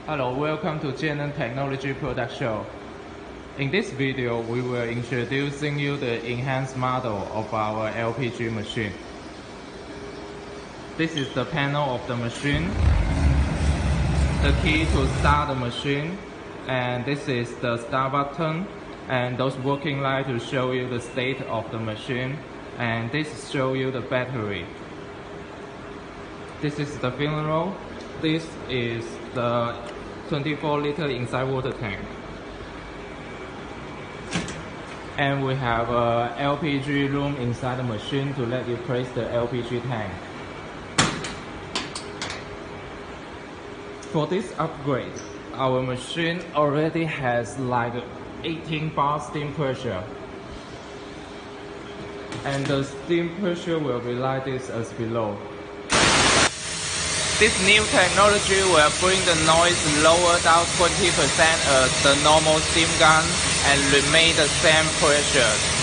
Hello, welcome to GNN Technology Product Show. In this video, we will introducing you the enhanced model of our LPG machine. This is the panel of the machine, the key to start the machine, and this is the start button, and those working light to show you the state of the machine, and this show you the battery. This is the film roll. This is the 24-liter inside water tank. And we have a LPG room inside the machine to let you place the LPG tank. For this upgrade, our machine already has like 18 bar steam pressure. And the steam pressure will be like this as below. This new technology will bring the noise lower down 20% as the normal steam gun and remain the same pressure.